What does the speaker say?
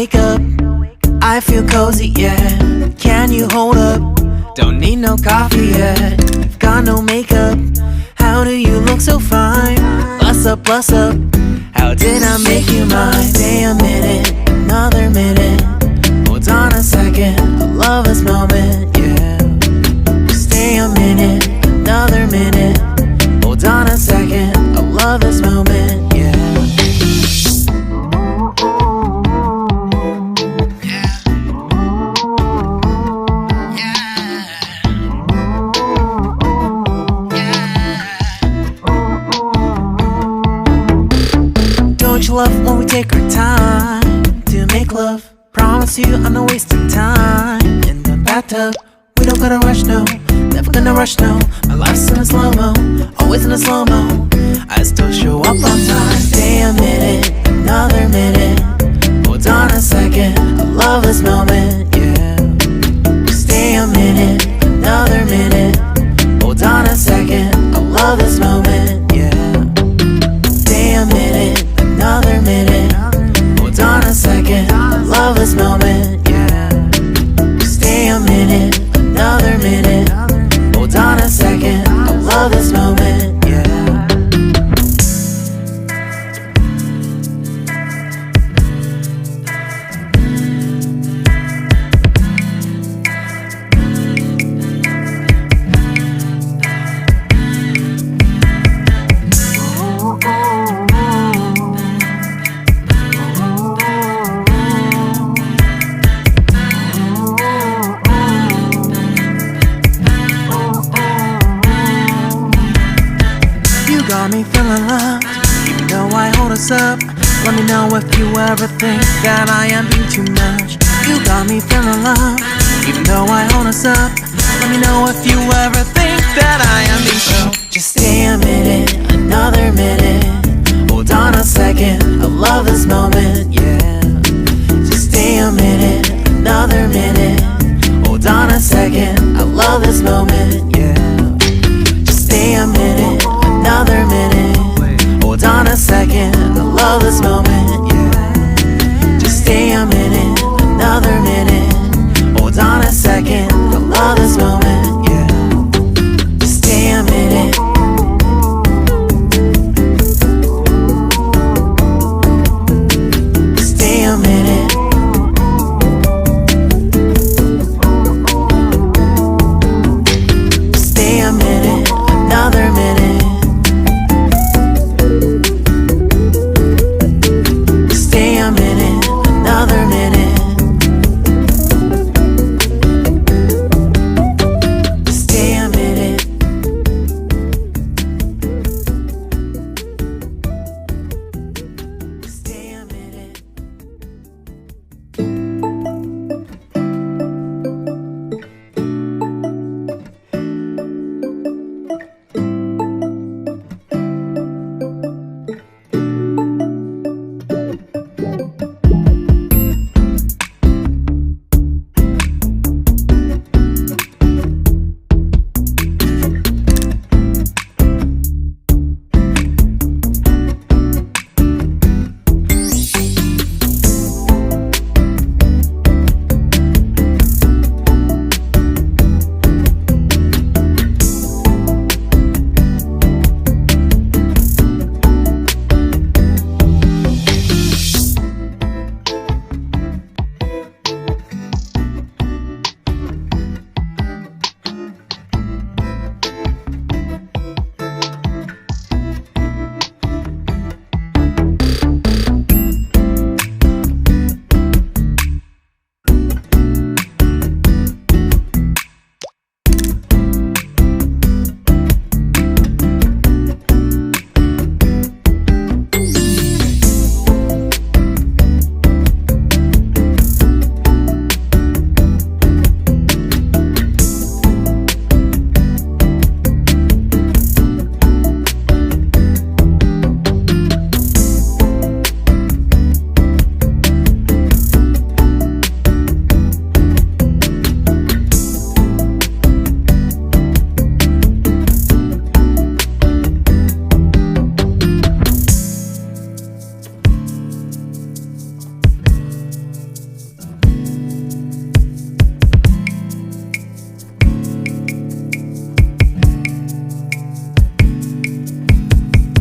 wake up, I feel cozy, yeah. Can you hold up? Don't need no coffee yet. You've got no makeup. How do you look so fine? Bust up, how did I make you mine? Stay a minute, another minute. Hold on a second, I love this moment, yeah. Stay a minute, another minute. Hold on a second, I love this moment, yeah. Don't you love when we take our time to make love? Promise you I'm not wasting time in the bathtub. We don't gotta rush, no, never gonna rush, no. My life's in a slow-mo, always in a slow-mo. I still show up on time. Stay a minute, another minute. Hold on a second, I love this moment, yeah. Stay a minute, another minute. Hold on a second, I love this moment, yeah. Stay a minute, another minute. Hold on a second, I love this moment, yeah. Stay a minute, another minute. Hold on a second, I love this moment, yeah. Got me feeling loved, even though I hold us up. Let me know if you ever think that I am being too much. You got me feeling loved, even though I hold us up. Let me know if you ever think that I am being so. Just stay a minute, another minute. Hold on a second, I love this moment, yeah. Just stay a minute, another minute. Hold on a second, I love this moment, yeah. Just stay a minute, another minute. Hold on a second, I love this moment, yeah. Just stay a minute, another minute. Hold on a second, I love this moment.